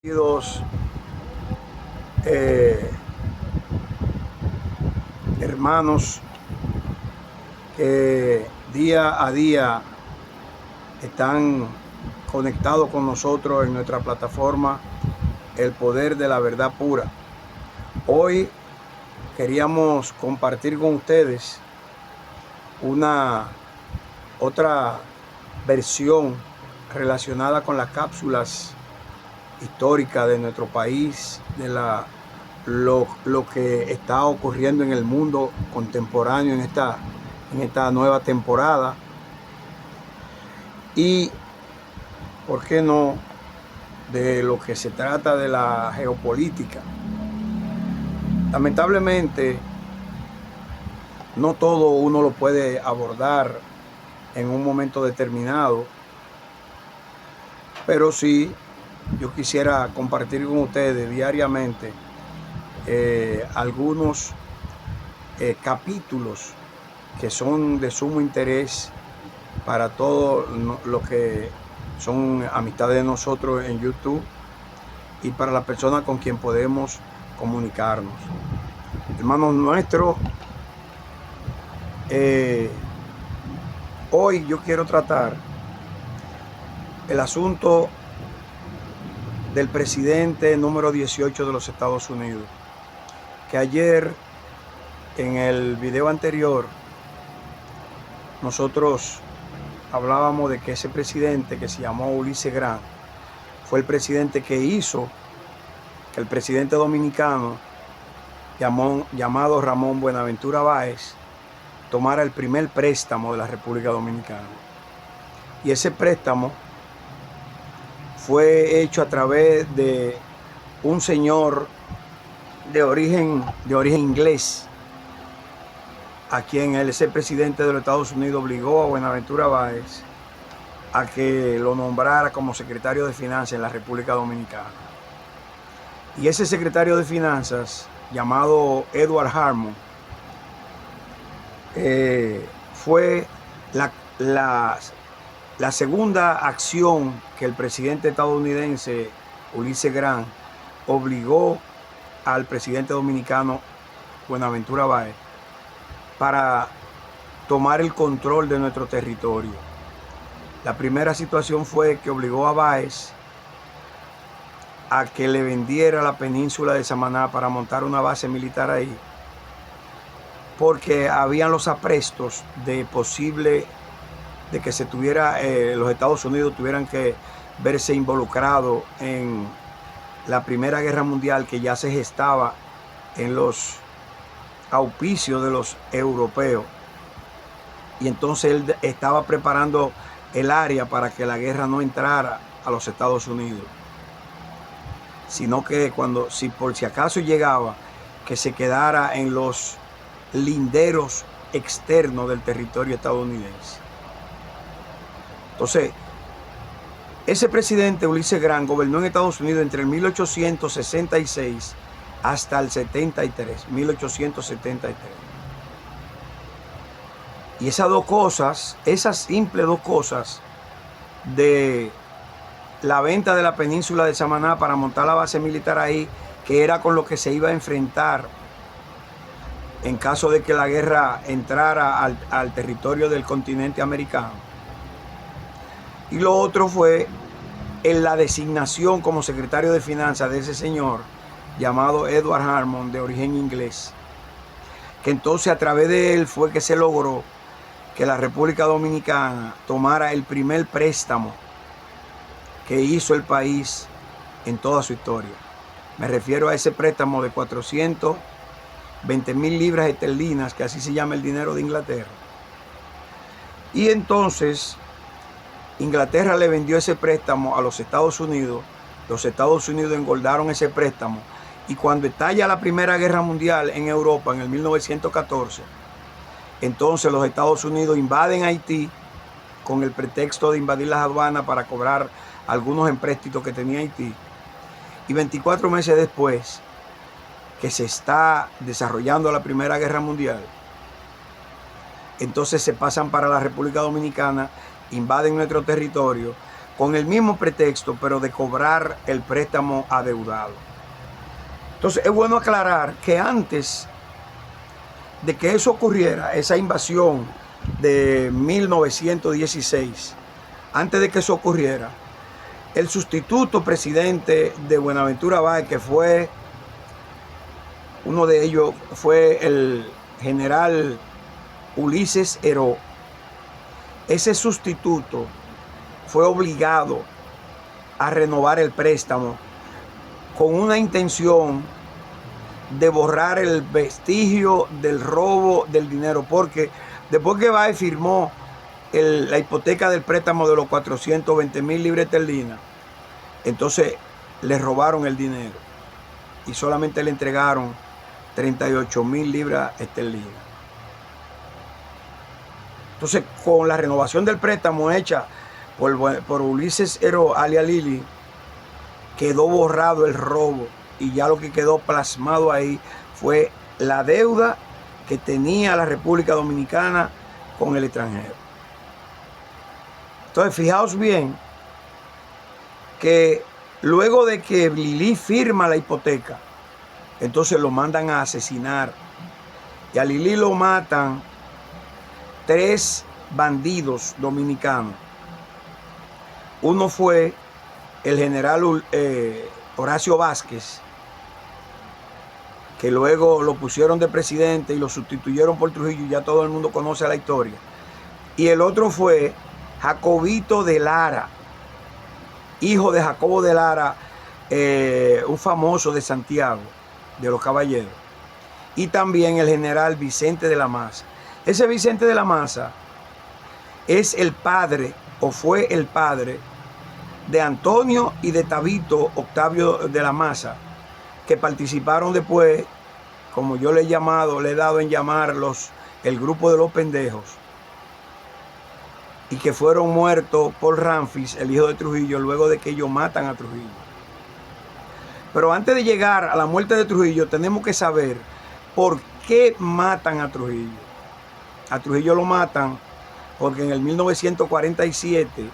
Queridos hermanos que día a día están conectados con nosotros en nuestra plataforma El Poder de la Verdad Pura. Hoy queríamos compartir con ustedes una otra versión relacionada con las cápsulas histórica de nuestro país, de lo que está ocurriendo en el mundo contemporáneo en esta nueva temporada, y por qué no de lo que se trata de la geopolítica. Lamentablemente no todo uno lo puede abordar en un momento determinado, pero sí yo quisiera compartir con ustedes diariamente algunos capítulos que son de sumo interés para todos los que son amistades de nosotros en YouTube y para las personas con quien podemos comunicarnos. Hermanos nuestros, hoy yo quiero tratar el asunto del presidente número 18 de los Estados Unidos, que ayer en el video anterior nosotros hablábamos de que ese presidente, que se llamó Ulises Grant, fue el presidente que hizo que el presidente dominicano llamado Ramón Buenaventura Báez tomara el primer préstamo de la República Dominicana. Y ese préstamo fue hecho a través de un señor de origen inglés, a quien ese presidente de los Estados Unidos obligó a Buenaventura Báez a que lo nombrara como secretario de Finanzas en la República Dominicana. Y ese secretario de Finanzas, llamado Edward Harmon, fue la segunda acción que el presidente estadounidense Ulises Grant obligó al presidente dominicano Buenaventura Báez para tomar el control de nuestro territorio. La primera situación fue que obligó a Báez a que le vendiera la península de Samaná para montar una base militar ahí, porque habían los aprestos de que se tuviera, los Estados Unidos tuvieran que verse involucrados en la Primera Guerra Mundial, que ya se gestaba en los auspicios de los europeos. Y entonces él estaba preparando el área para que la guerra no entrara a los Estados Unidos, sino que si por si acaso llegaba, que se quedara en los linderos externos del territorio estadounidense. Entonces, ese presidente Ulises Grant gobernó en Estados Unidos entre el 1866 hasta el 1873. Y esas simples dos cosas de la venta de la península de Samaná para montar la base militar ahí, que era con lo que se iba a enfrentar en caso de que la guerra entrara al territorio del continente americano. Y lo otro fue en la designación como secretario de Finanzas de ese señor llamado Edward Harmon, de origen inglés, que entonces a través de él fue que se logró que la República Dominicana tomara el primer préstamo que hizo el país en toda su historia. Me refiero a ese préstamo de 420,000 libras esterlinas, que así se llama el dinero de Inglaterra. Y entonces Inglaterra le vendió ese préstamo a los Estados Unidos. Los Estados Unidos engordaron ese préstamo. Y cuando estalla la Primera Guerra Mundial en Europa en el 1914, entonces los Estados Unidos invaden Haití con el pretexto de invadir las aduanas para cobrar algunos empréstitos que tenía Haití. Y 24 meses después que se está desarrollando la Primera Guerra Mundial, entonces se pasan para la República Dominicana, invaden nuestro territorio, con el mismo pretexto, pero de cobrar el préstamo adeudado. Entonces es bueno aclarar que antes de que eso ocurriera, esa invasión de 1916, antes de que eso ocurriera, el sustituto presidente de Buenaventura Báez, que fue, uno de ellos fue el general Ulises Heró, ese sustituto fue obligado a renovar el préstamo con una intención de borrar el vestigio del robo del dinero, porque después que Báez firmó la hipoteca del préstamo de los 420,000 libras esterlinas, entonces le robaron el dinero y solamente le entregaron 38,000 libras esterlinas. Entonces, con la renovación del préstamo hecha por Ulises Heró alias Lili, quedó borrado el robo y ya lo que quedó plasmado ahí fue la deuda que tenía la República Dominicana con el extranjero. Entonces, fijaos bien que luego de que Lili firma la hipoteca, entonces lo mandan a asesinar. Y a Lili lo matan 3 bandidos dominicanos. Uno fue el general Horacio Vázquez, que luego lo pusieron de presidente y lo sustituyeron por Trujillo, ya todo el mundo conoce la historia. Y el otro fue Jacobito de Lara, hijo de Jacobo de Lara, un famoso de Santiago, de los Caballeros. Y también el general Vicente de la Maza. Ese Vicente de la Maza es el padre, o fue el padre, de Antonio y de Tabito Octavio de la Maza, que participaron después, como yo le he dado en llamar el grupo de los pendejos, y que fueron muertos por Ramfis, el hijo de Trujillo, luego de que ellos matan a Trujillo. Pero antes de llegar a la muerte de Trujillo, tenemos que saber por qué matan a Trujillo. A Trujillo lo matan porque en el 1947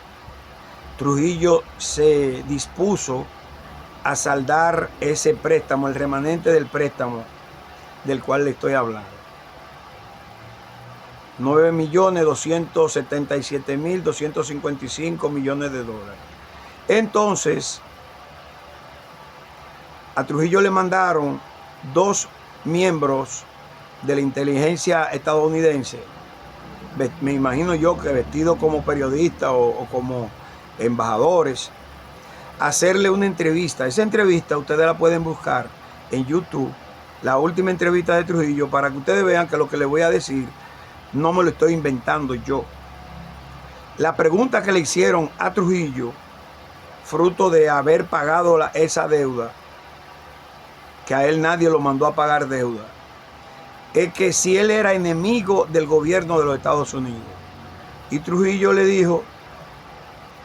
Trujillo se dispuso a saldar ese préstamo, el remanente del préstamo del cual le estoy hablando. 9.277.255 millones de dólares. Entonces, a Trujillo le mandaron 2 miembros de la inteligencia estadounidense, me imagino yo que vestidos como periodistas o como embajadores, a hacerle una entrevista. Esa entrevista ustedes la pueden buscar en YouTube, la última entrevista de Trujillo, para que ustedes vean que lo que les voy a decir no me lo estoy inventando yo. La pregunta que le hicieron a Trujillo, fruto de haber pagado esa deuda, que a él nadie lo mandó a pagar deuda, es que si él era enemigo del gobierno de los Estados Unidos. Y Trujillo le dijo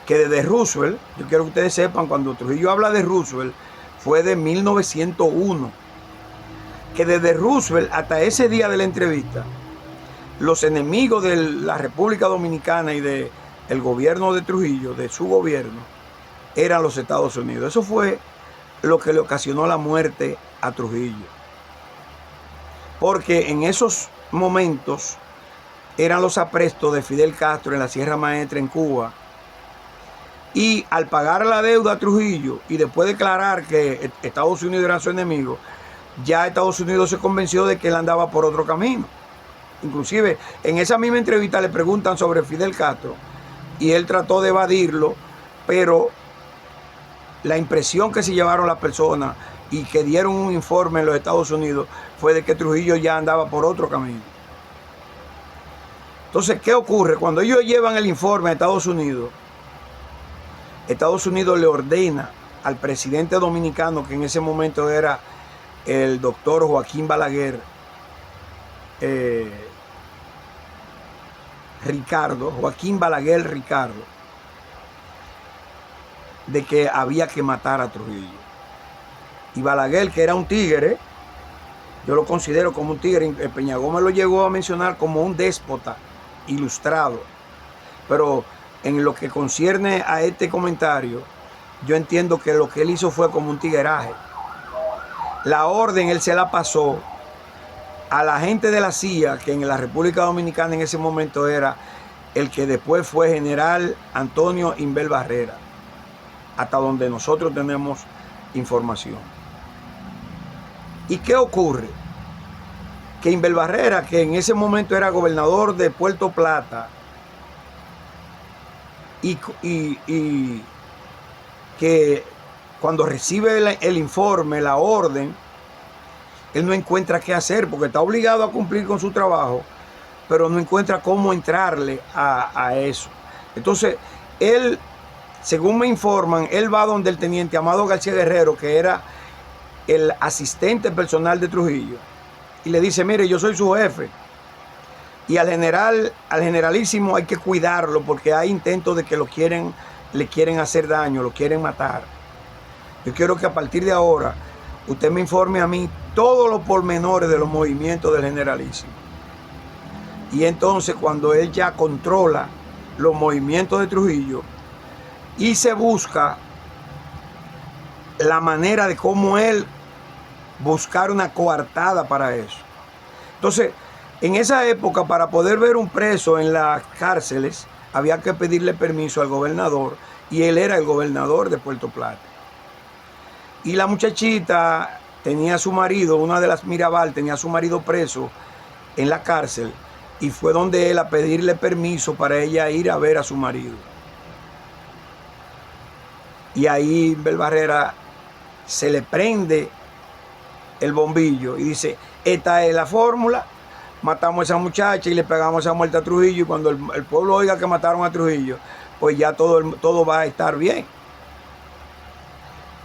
que desde Roosevelt, yo quiero que ustedes sepan, cuando Trujillo habla de Roosevelt, fue de 1901, que desde Roosevelt hasta ese día de la entrevista, los enemigos de la República Dominicana y del gobierno de Trujillo, de su gobierno, eran los Estados Unidos. Eso fue lo que le ocasionó la muerte a Trujillo. Porque en esos momentos eran los aprestos de Fidel Castro en la Sierra Maestra en Cuba. Y al pagar la deuda a Trujillo y después declarar que Estados Unidos era su enemigo, ya Estados Unidos se convenció de que él andaba por otro camino. Inclusive en esa misma entrevista le preguntan sobre Fidel Castro y él trató de evadirlo, pero la impresión que se llevaron las personas y que dieron un informe en los Estados Unidos fue de que Trujillo ya andaba por otro camino. Entonces, ¿qué ocurre? Cuando ellos llevan el informe a Estados Unidos le ordena al presidente dominicano, que en ese momento era el doctor Joaquín Balaguer, Joaquín Balaguer Ricardo, de que había que matar a Trujillo. Y Balaguer, que era un tigre, yo lo considero como un tigre, Peña Gómez lo llegó a mencionar como un déspota ilustrado, pero en lo que concierne a este comentario, yo entiendo que lo que él hizo fue como un tigueraje. La orden él se la pasó a la gente de la CIA, que en la República Dominicana en ese momento era el que después fue general Antonio Inbel Barrera, hasta donde nosotros tenemos información. ¿Y qué ocurre? Que Inbel Barrera, que en ese momento era gobernador de Puerto Plata, y que cuando recibe el informe, la orden, él no encuentra qué hacer porque está obligado a cumplir con su trabajo, pero no encuentra cómo entrarle a eso. Entonces, él, según me informan, él va donde el teniente Amado García Guerrero, que era el asistente personal de Trujillo, y le dice: mire, yo soy su jefe, y al generalísimo hay que cuidarlo porque hay intentos de que le quieren hacer daño, lo quieren matar. Yo quiero que a partir de ahora usted me informe a mí todos los pormenores de los movimientos del generalísimo. Y entonces, cuando él ya controla los movimientos de Trujillo y se busca la manera de cómo él buscar una coartada para eso. Entonces, en esa época, para poder ver un preso en las cárceles, había que pedirle permiso al gobernador, y él era el gobernador de Puerto Plata. Y la muchachita tenía a su marido, una de las Mirabal, tenía a su marido preso en la cárcel, y fue donde él a pedirle permiso para ella ir a ver a su marido. Y ahí Inbel Barrera se le prende el bombillo y dice: esta es la fórmula, matamos a esa muchacha y le pegamos esa muerte a Trujillo, y cuando el pueblo oiga que mataron a Trujillo, pues ya todo va a estar bien.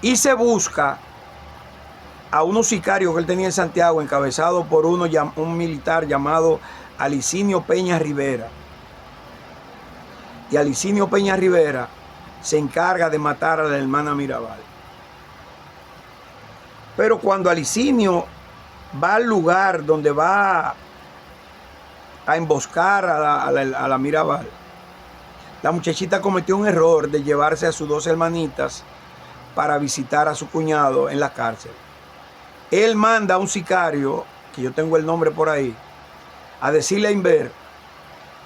Y se busca a unos sicarios que él tenía en Santiago, encabezado por un militar llamado Alicinio Peña Rivera. Y Alicinio Peña Rivera se encarga de matar a la hermana Mirabal. Pero cuando Alicinio va al lugar donde va a emboscar a la Mirabal, la muchachita cometió un error de llevarse a sus dos hermanitas para visitar a su cuñado en la cárcel. Él manda a un sicario, que yo tengo el nombre por ahí, a decirle a Inver: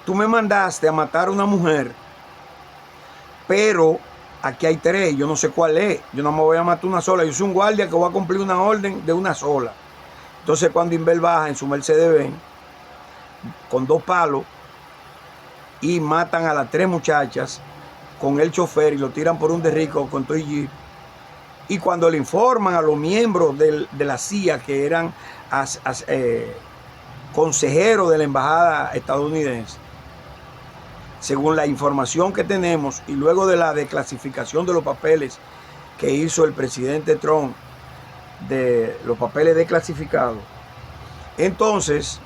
tú me mandaste a matar a una mujer, pero aquí hay tres, yo no sé cuál es, yo no me voy a matar una sola, yo soy un guardia que voy a cumplir una orden de una sola. Entonces, cuando Inver baja en su Mercedes-Benz con 2 palos y matan a las 3 muchachas con el chofer y lo tiran por un derrico con todo y jeep. Y cuando le informan a los miembros de la CIA, que eran consejeros de la embajada estadounidense, según la información que tenemos, y luego de la desclasificación de los papeles que hizo el presidente Trump, de los papeles desclasificados, entonces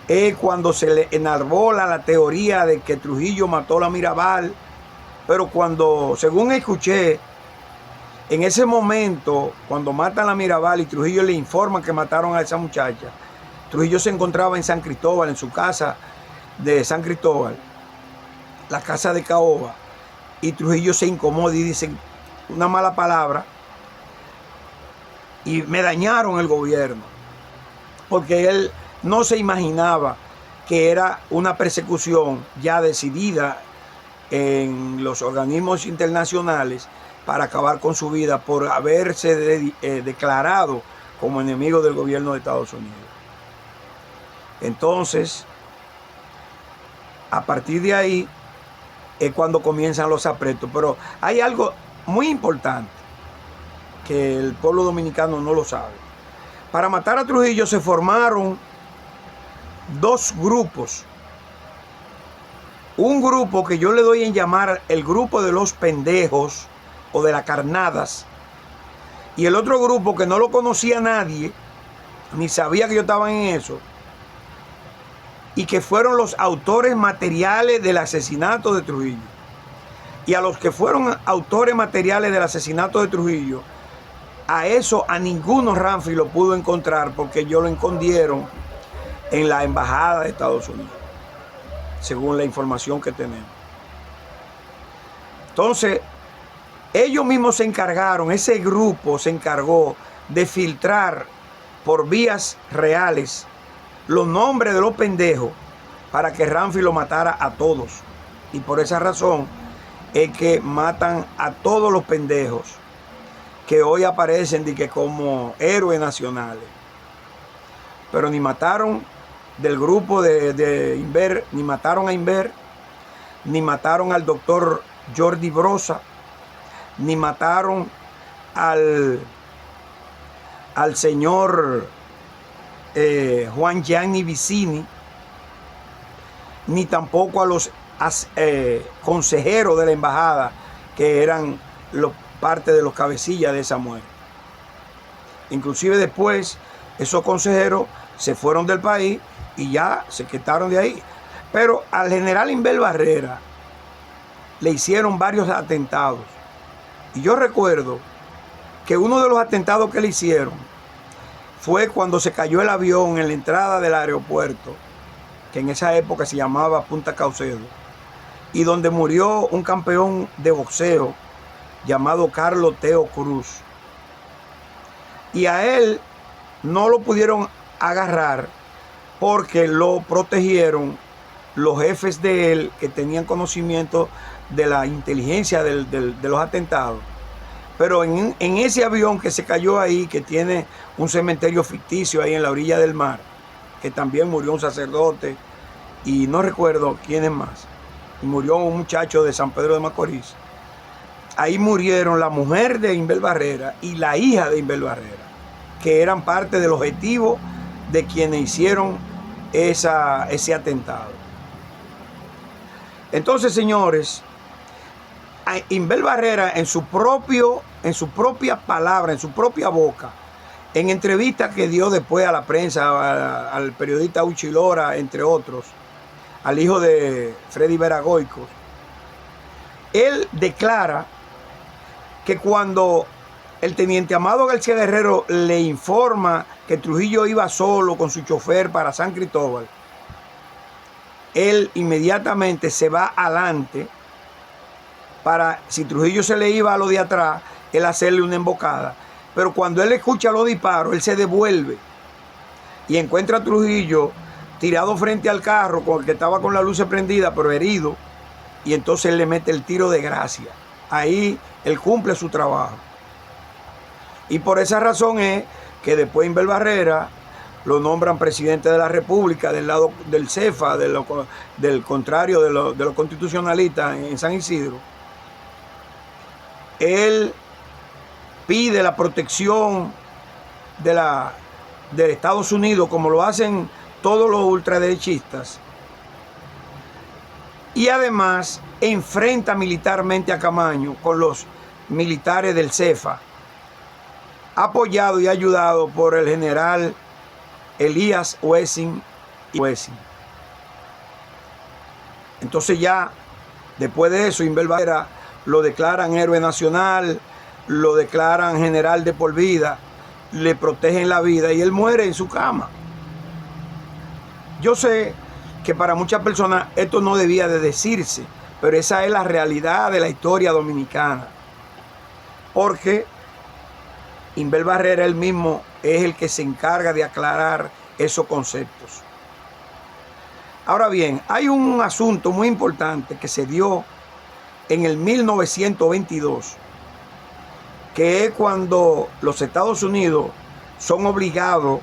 es cuando se le enarbola la teoría de que Trujillo mató a la Mirabal. Pero cuando, según escuché, en ese momento, cuando matan a la Mirabal y Trujillo le informan que mataron a esa muchacha, Trujillo se encontraba en San Cristóbal, en su casa de San Cristóbal, la casa de Caoba, y Trujillo se incomoda y dice una mala palabra, y me dañaron el gobierno, porque él no se imaginaba que era una persecución ya decidida en los organismos internacionales para acabar con su vida por haberse declarado como enemigo del gobierno de Estados Unidos. Entonces, a partir de ahí es cuando comienzan los apretos. Pero hay algo muy importante que el pueblo dominicano no lo sabe. Para matar a Trujillo se formaron 2 grupos. Un grupo que yo le doy en llamar el grupo de los pendejos o de las carnadas, y el otro grupo que no lo conocía nadie, ni sabía que yo estaba en eso, y que fueron los autores materiales del asesinato de Trujillo. Y a los que fueron autores materiales del asesinato de Trujillo, a eso a ninguno Ramfi lo pudo encontrar, porque ellos lo escondieron en la embajada de Estados Unidos. según la información que tenemos. Entonces, ellos mismos se encargaron, ese grupo se encargó de filtrar por vías reales los nombres de los pendejos para que Ramfi lo matara a todos. Y por esa razón es que matan a todos los pendejos que hoy aparecen de que como héroes nacionales. Pero ni mataron del grupo de Inver, ni mataron a Inver, ni mataron al doctor Jordi Brosa, ni mataron al señor Juan Gianni Vicini, ni tampoco a los consejeros de la embajada, que eran parte de los cabecillas de esa muerte. Inclusive después esos consejeros se fueron del país y ya se quitaron de ahí. Pero al general Inver Barrera le hicieron varios atentados. Y yo recuerdo que uno de los atentados que le hicieron fue cuando se cayó el avión en la entrada del aeropuerto, que en esa época se llamaba Punta Caucedo, y donde murió un campeón de boxeo llamado Carlos Teo Cruz. Y a él no lo pudieron agarrar porque lo protegieron los jefes de él, que tenían conocimiento de la inteligencia de los atentados. Pero en ese avión que se cayó ahí, que tiene un cementerio ficticio ahí en la orilla del mar, que también murió un sacerdote y no recuerdo quién es más, y murió un muchacho de San Pedro de Macorís. Ahí murieron la mujer de Inver Barrera y la hija de Inver Barrera, que eran parte del objetivo de quienes hicieron ese atentado. Entonces, señores, Inver Barrera en su propia palabra, en su propia boca, en entrevistas que dio después a la prensa, al periodista Uchi Lora, entre otros, al hijo de Freddy Veragoico, él declara que cuando el teniente Amado García Guerrero le informa que Trujillo iba solo con su chofer para San Cristóbal, él inmediatamente se va adelante para, si Trujillo se le iba a lo de atrás, él hacerle una embocada. Pero cuando él escucha los disparos, él se devuelve y encuentra a Trujillo tirado frente al carro, con el que estaba con la luz prendida, pero herido, y entonces él le mete el tiro de gracia. Ahí él cumple su trabajo. Y por esa razón es que después Inver Barrera lo nombran presidente de la República del lado del CEFA, del contrario de los constitucionalistas en San Isidro. Él pide la protección de Estados Unidos, como lo hacen todos los ultraderechistas, y además enfrenta militarmente a Camaño con los militares del CEFA, apoyado y ayudado por el general Elías Wessing y Wessing. Entonces ya, después de eso, Inver Barrera lo declaran héroe nacional, lo declaran general de por vida, le protegen la vida y él muere en su cama. Yo sé que para muchas personas esto no debía de decirse, pero esa es la realidad de la historia dominicana. Porque Inver Barrera él mismo es el que se encarga de aclarar esos conceptos. Ahora bien, hay un asunto muy importante que se dio en el 1922, que es cuando los Estados Unidos son obligados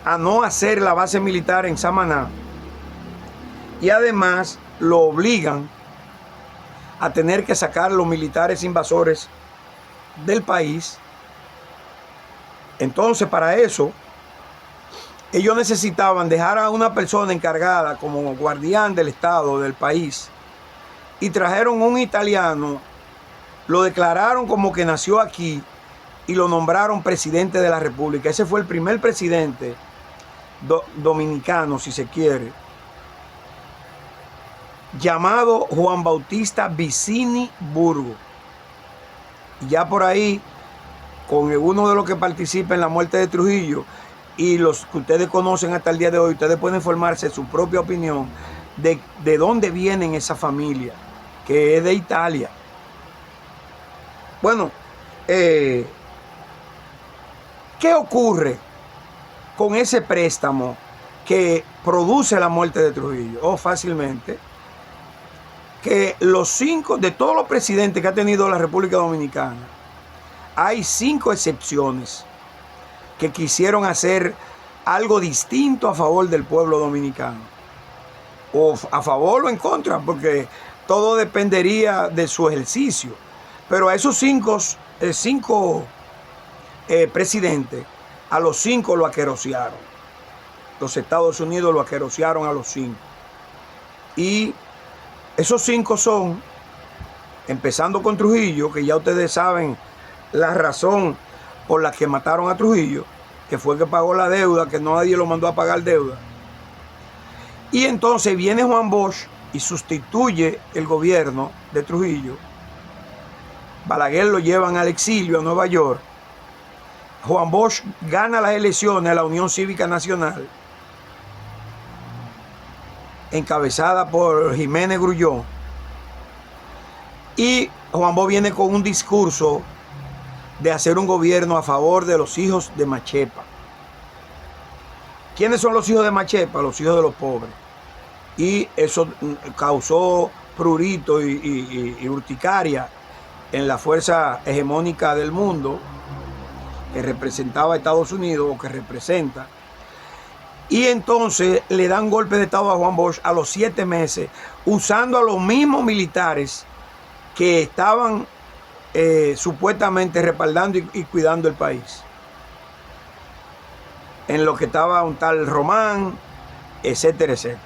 a no hacer la base militar en Samaná, y además lo obligan a tener que sacar los militares invasores del país. Entonces, para eso ellos necesitaban dejar a una persona encargada como guardián del Estado, del país, y trajeron un italiano, lo declararon como que nació aquí y lo nombraron presidente de la República. Ese fue el primer presidente dominicano, si se quiere, llamado Juan Bautista Vicini Burgo. Y ya por ahí, con uno de los que participa en la muerte de Trujillo y los que ustedes conocen hasta el día de hoy, ustedes pueden formarse su propia opinión de dónde vienen esa familia, que es de Italia. Bueno, ¿qué ocurre con ese préstamo que produce la muerte de Trujillo? Fácilmente, que de todos los presidentes que ha tenido la República Dominicana, hay 5 excepciones que quisieron hacer algo distinto a favor del pueblo dominicano, o a favor o en contra, porque todo dependería de su ejercicio. Pero a esos cinco presidentes, a los 5 lo aquerosearon. Los Estados Unidos lo aquerosearon a los 5. Y esos 5 son, empezando con Trujillo, que ya ustedes saben la razón por la que mataron a Trujillo, que fue que pagó la deuda, que nadie lo mandó a pagar deuda. Y entonces viene Juan Bosch y sustituye el gobierno de Trujillo. Balaguer lo llevan al exilio a Nueva York. Juan Bosch gana las elecciones a la Unión Cívica Nacional, encabezada por Jiménez Grullón. Y Juan Bosch viene con un discurso de hacer un gobierno a favor de los hijos de Machepa. ¿Quiénes son los hijos de Machepa? Los hijos de los pobres. Y eso causó prurito y urticaria en la fuerza hegemónica del mundo que representaba a Estados Unidos, o que representa. Y entonces le dan golpe de estado a Juan Bosch a los 7 meses, usando a los mismos militares que estaban supuestamente respaldando y cuidando el país. En lo que estaba un tal Román, etcétera, etcétera.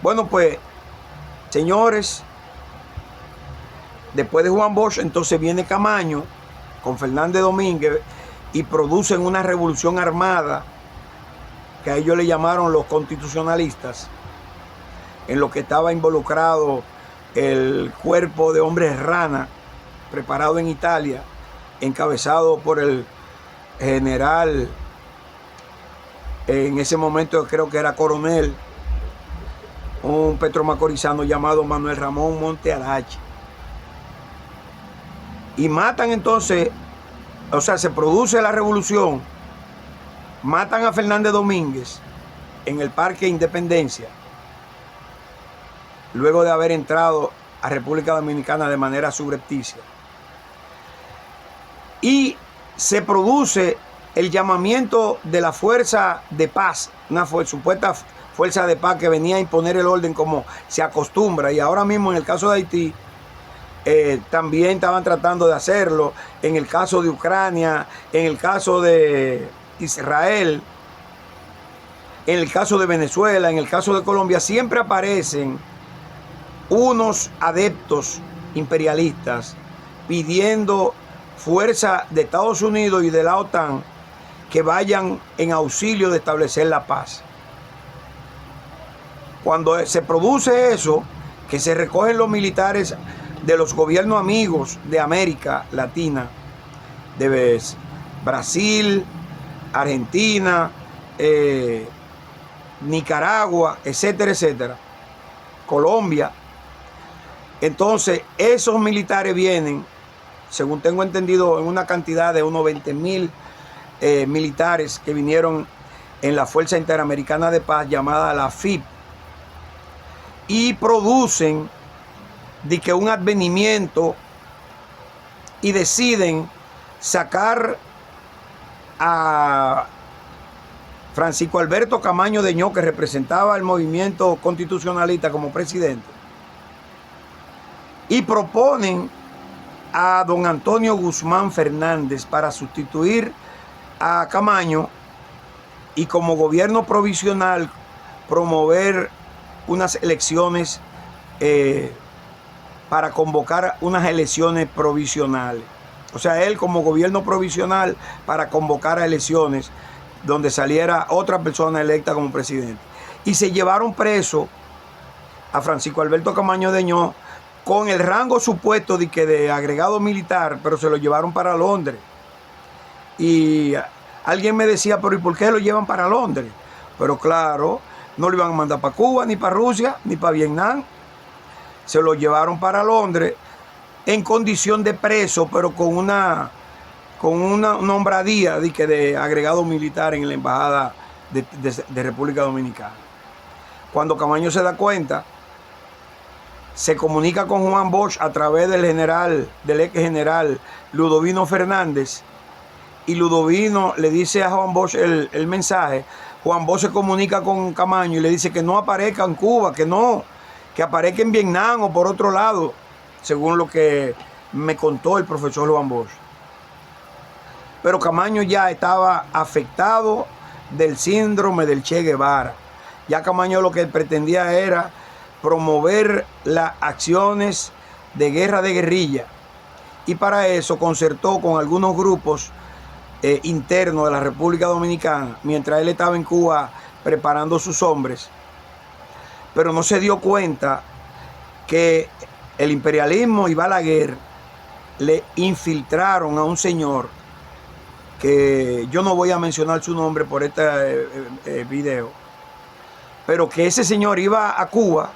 Bueno, pues, señores, después de Juan Bosch, entonces viene Camaño con Fernández Domínguez y producen una revolución armada que a ellos le llamaron los constitucionalistas, en lo que estaba involucrado el cuerpo de hombres rana preparado en Italia, encabezado por el general, en ese momento creo que era coronel, un petromacorizano llamado Manuel Ramón Monte Arache. Y matan entonces, o sea, se produce la revolución, matan a Fernández Domínguez en el Parque Independencia, luego de haber entrado a República Dominicana de manera subrepticia. Y se produce el llamamiento de la fuerza de paz, una supuesta fuerza de paz que venía a imponer el orden como se acostumbra. Y ahora mismo en el caso de Haití, también estaban tratando de hacerlo, en el caso de Ucrania, en el caso de Israel, en el caso de Venezuela, en el caso de Colombia, siempre aparecen unos adeptos imperialistas pidiendo fuerza de Estados Unidos y de la OTAN que vayan en auxilio de establecer la paz. Cuando se produce eso, que se recogen los militares de los gobiernos amigos de América Latina, de Brasil, Argentina, Nicaragua, etcétera, etcétera, Colombia. Entonces, esos militares vienen, según tengo entendido, en una cantidad de unos 20,000 militares que vinieron en la Fuerza Interamericana de Paz, llamada la FIP, y producen de que un advenimiento y deciden sacar a Francisco Alberto Camaño Deñó, que representaba el movimiento constitucionalista, como presidente, y proponen a don Antonio Guzmán Fernández para sustituir a Camaño y como gobierno provisional promover unas elecciones para convocar unas elecciones provisionales. O sea, él como gobierno provisional para convocar a elecciones donde saliera otra persona electa como presidente. Y se llevaron preso a Francisco Alberto Camaño Deñó con el rango supuesto de agregado militar, pero se lo llevaron para Londres. Y alguien me decía, pero ¿y por qué lo llevan para Londres? Pero claro, No lo iban a mandar para Cuba, ni para Rusia, ni para Vietnam. Se lo llevaron para Londres en condición de preso, pero con una nombradía de agregado militar en la embajada de República Dominicana. Cuando Camaño se da cuenta, se comunica con Juan Bosch a través del ex general Ludovino Fernández, y Ludovino le dice a Juan Bosch el mensaje. Juan Bosch se comunica con Camaño y le dice que no aparezca en Cuba, que aparezca en Vietnam o por otro lado, según lo que me contó el profesor Juan Bosch. Pero Camaño ya estaba afectado del síndrome del Che Guevara. Ya Camaño lo que pretendía era promover las acciones de guerra de guerrilla, y para eso concertó con algunos grupos internos de la República Dominicana mientras él estaba en Cuba preparando sus hombres, pero no se dio cuenta que el imperialismo y Balaguer le infiltraron a un señor que yo no voy a mencionar su nombre por este video, pero que ese señor iba a Cuba,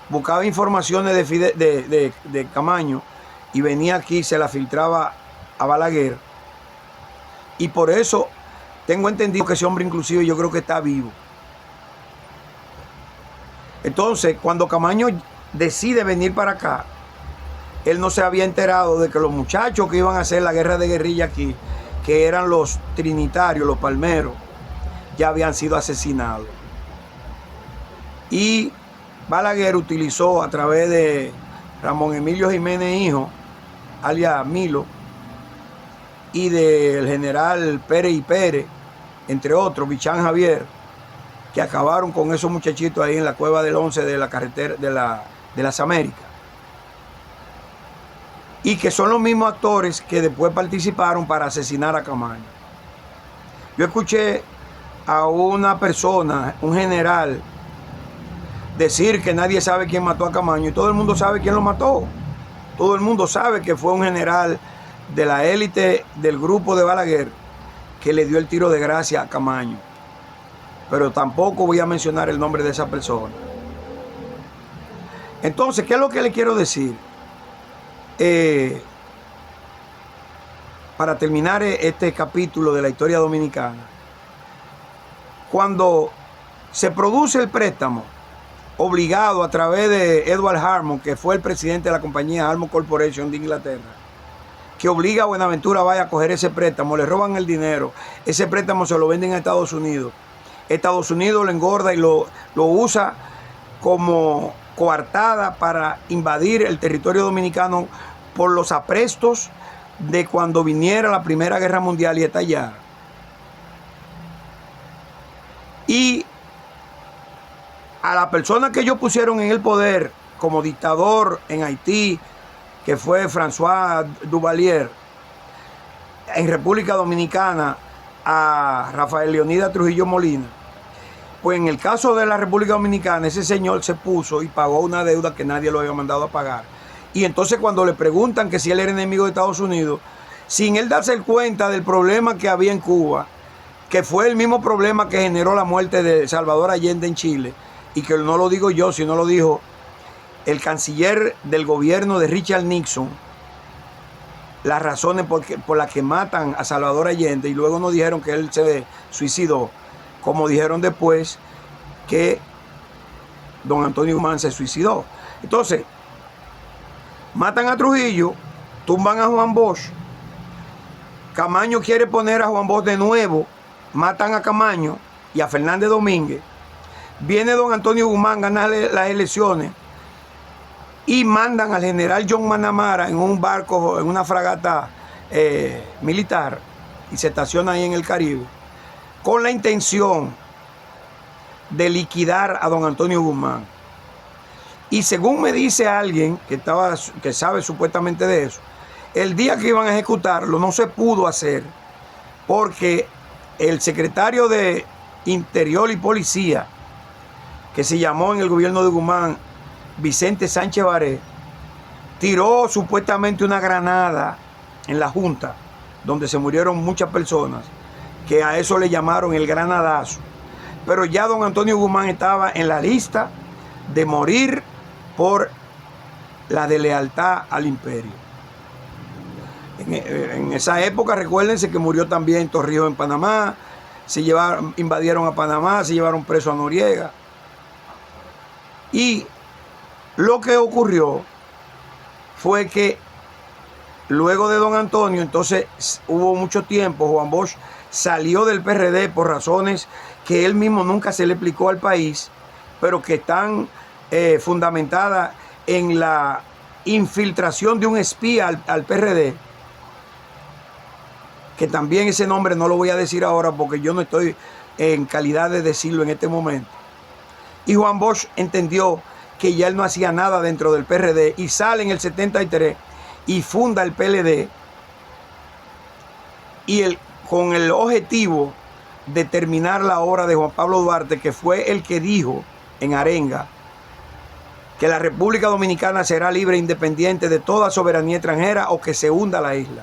buscaba informaciones de Camaño y venía aquí, se la filtraba a Balaguer. Y por eso tengo entendido que ese hombre inclusive yo creo que está vivo. Entonces, cuando Camaño decide venir para acá, él no se había enterado de que los muchachos que iban a hacer la guerra de guerrilla aquí, que eran los trinitarios, los palmeros, ya habían sido asesinados. Y Balaguer utilizó a través de Ramón Emilio Jiménez Hijo, alias Milo, y del general Pérez y Pérez, entre otros, Bichán Javier, que acabaron con esos muchachitos ahí en la cueva del 11 de la carretera de las Américas. Y que son los mismos actores que después participaron para asesinar a Camaño. Yo escuché a una persona, un general, decir que nadie sabe quién mató a Camaño, y todo el mundo sabe quién lo mató. Todo el mundo sabe que fue un general de la élite del grupo de Balaguer que le dio el tiro de gracia a Camaño. Pero tampoco voy a mencionar el nombre de esa persona. Entonces, ¿qué es lo que le quiero decir? Para terminar este capítulo de la historia dominicana, cuando se produce el préstamo obligado a través de Edward Harmon, que fue el presidente de la compañía Harmon Corporation de Inglaterra, que obliga a Buenaventura Valle a coger ese préstamo, le roban el dinero, ese préstamo se lo venden a Estados Unidos. Estados Unidos lo engorda y lo usa como coartada para invadir el territorio dominicano por los aprestos de cuando viniera la Primera Guerra Mundial y estallara. Y a la persona que ellos pusieron en el poder como dictador en Haití, que fue François Duvalier, en República Dominicana a Rafael Leonidas Trujillo Molina, pues en el caso de la República Dominicana ese señor se puso y pagó una deuda que nadie lo había mandado a pagar. Y entonces cuando le preguntan que si él era enemigo de Estados Unidos, sin él darse cuenta del problema que había en Cuba, que fue el mismo problema que generó la muerte de Salvador Allende en Chile, y que no lo digo yo, sino lo dijo el canciller del gobierno de Richard Nixon, las razones por las que matan a Salvador Allende, y luego nos dijeron que él se suicidó, como dijeron después que don Antonio Guzmán se suicidó. Entonces, matan a Trujillo, tumban a Juan Bosch, Camaño quiere poner a Juan Bosch de nuevo, matan a Camaño y a Fernández Domínguez, viene don Antonio Guzmán a ganar las elecciones y mandan al general John McNamara en un barco, en una fragata militar, y se estaciona ahí en el Caribe, con la intención de liquidar a don Antonio Guzmán. Y según me dice alguien que sabe supuestamente de eso, el día que iban a ejecutarlo no se pudo hacer porque el secretario de Interior y Policía, que se llamó en el gobierno de Guzmán Vicente Sánchez Baré, tiró supuestamente una granada en la Junta, donde se murieron muchas personas, que a eso le llamaron el granadazo. pero ya don Antonio Guzmán estaba en la lista de morir por la deslealtad al imperio. En esa época, recuérdense que murió también Torrijos en Panamá, invadieron a Panamá, se llevaron preso a Noriega. Y lo que ocurrió fue que luego de don Antonio, entonces hubo mucho tiempo, Juan Bosch salió del PRD por razones que él mismo nunca se le explicó al país, pero que están fundamentadas en la infiltración de un espía al PRD, que también ese nombre no lo voy a decir ahora porque yo no estoy en calidad de decirlo en este momento. Y Juan Bosch entendió que ya él no hacía nada dentro del PRD y sale en el 73 y funda el PLD con el objetivo de terminar la obra de Juan Pablo Duarte, que fue el que dijo en Arenga que la República Dominicana será libre e independiente de toda soberanía extranjera o que se hunda la isla.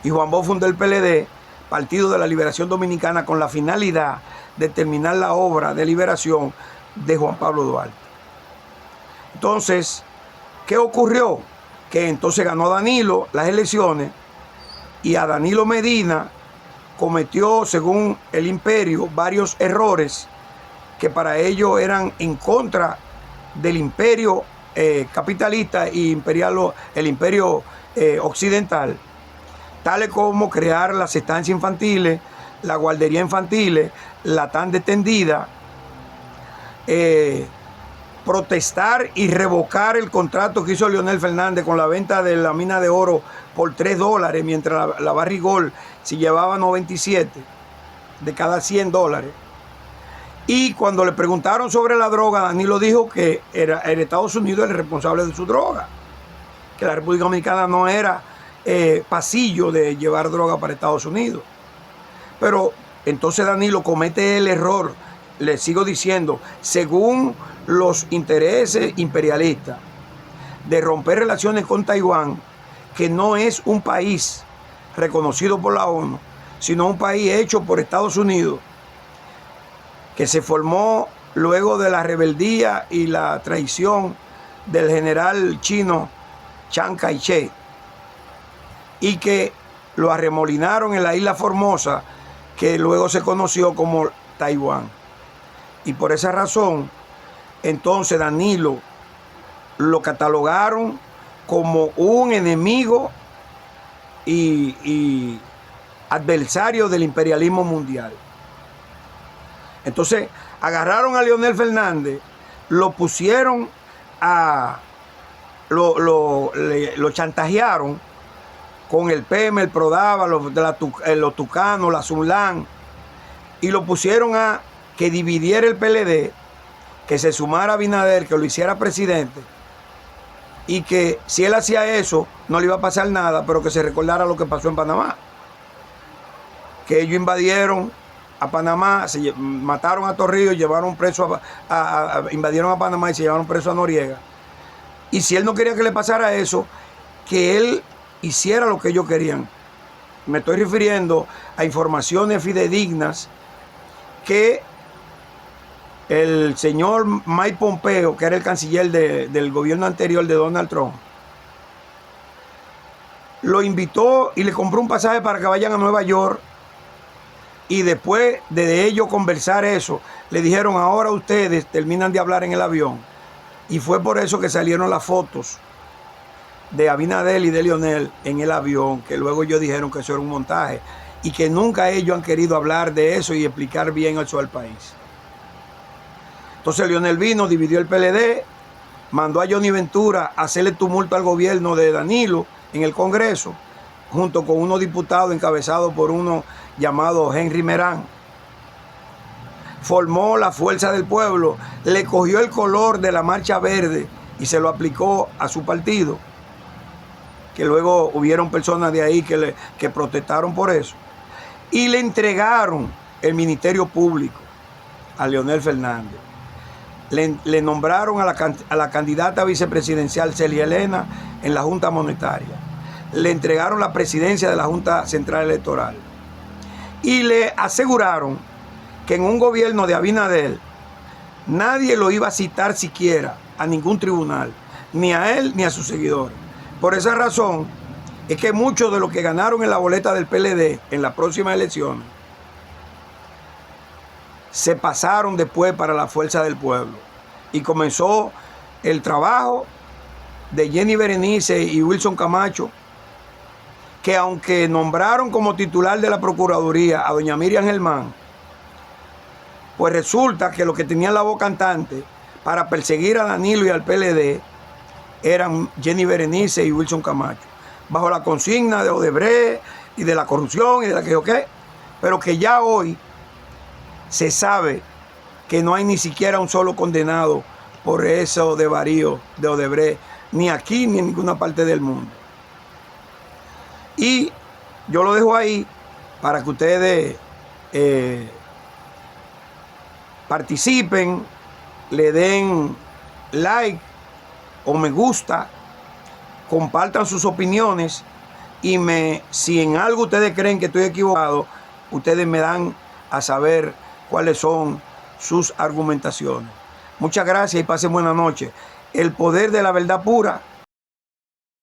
Y Juan Bosch fundó el PLD, Partido de la Liberación Dominicana, con la finalidad de terminar la obra de liberación de Juan Pablo Duarte. Entonces, ¿qué ocurrió? Que entonces ganó Danilo las elecciones y a Danilo Medina cometió, según el imperio, varios errores que para ellos eran en contra del imperio capitalista y el imperio occidental, tales como crear las estancias infantiles, la guardería infantil, la tanda extendida, protestar y revocar el contrato que hizo Leonel Fernández con la venta de la mina de oro por $3, mientras la Barrick se llevaba 97 de cada $100. Y cuando le preguntaron sobre la droga, Danilo dijo que era el Estados Unidos el responsable de su droga, que la República Dominicana no era pasillo de llevar droga para Estados Unidos. Pero entonces Danilo comete el error, le sigo diciendo, según los intereses imperialistas, de romper relaciones con Taiwán, que no es un país reconocido por la ONU, sino un país hecho por Estados Unidos, que se formó luego de la rebeldía y la traición del general chino Chiang Kai-shek, y que lo arremolinaron en la isla Formosa, que luego se conoció como Taiwán. Y por esa razón, entonces Danilo lo catalogaron como un enemigo y adversario del imperialismo mundial. Entonces agarraron a Leonel Fernández, lo pusieron lo chantajearon con el PEME, el Prodava, los Tucanos, la Sunlan, y lo pusieron a que dividiera el PLD, que se sumara a Abinader, que lo hiciera presidente, y que si él hacía eso no le iba a pasar nada, pero que se recordara lo que pasó en Panamá, que ellos invadieron a Panamá, mataron a Torrijos, llevaron preso invadieron a Panamá y se llevaron preso a Noriega. Y si él no quería que le pasara eso, que él hiciera lo que ellos querían. Me estoy refiriendo a informaciones fidedignas que el señor Mike Pompeo, que era el canciller del gobierno anterior de Donald Trump, lo invitó y le compró un pasaje para que vayan a Nueva York. Y después de ellos conversar eso, le dijeron: ahora ustedes terminan de hablar en el avión. Y fue por eso que salieron las fotos de Abinader y de Leonel en el avión, que luego ellos dijeron que eso era un montaje y que nunca ellos han querido hablar de eso y explicar bien eso al país. Entonces Leonel vino, dividió el PLD, mandó a Johnny Ventura a hacerle tumulto al gobierno de Danilo en el Congreso, junto con unos diputados encabezados por uno llamado Henry Merán. Formó la Fuerza del Pueblo, le cogió el color de la Marcha Verde y se lo aplicó a su partido, que luego hubieron personas de ahí que protestaron por eso, y le entregaron el Ministerio Público a Leonel Fernández. Le nombraron a la candidata vicepresidencial Celia Elena en la Junta Monetaria. Le entregaron la presidencia de la Junta Central Electoral y le aseguraron que en un gobierno de Abinader nadie lo iba a citar siquiera a ningún tribunal, ni a él ni a sus seguidores. Por esa razón es que muchos de los que ganaron en la boleta del PLD en las próximas elecciones se pasaron después para la Fuerza del Pueblo y comenzó el trabajo de Jenny Berenice y Wilson Camacho, que aunque nombraron como titular de la Procuraduría a doña Miriam Germán, pues resulta que los que tenían la voz cantante para perseguir a Danilo y al PLD eran Jenny Berenice y Wilson Camacho, bajo la consigna de Odebrecht y de la corrupción y de la que yo qué, pero que ya hoy se sabe que no hay ni siquiera un solo condenado por eso de varío de Odebrecht, ni aquí ni en ninguna parte del mundo. Y yo lo dejo ahí para que ustedes participen, le den like o me gusta, compartan sus opiniones y si en algo ustedes creen que estoy equivocado, ustedes me dan a saber cuáles son sus argumentaciones. Muchas gracias y pasen buena noche. El poder de la verdad pura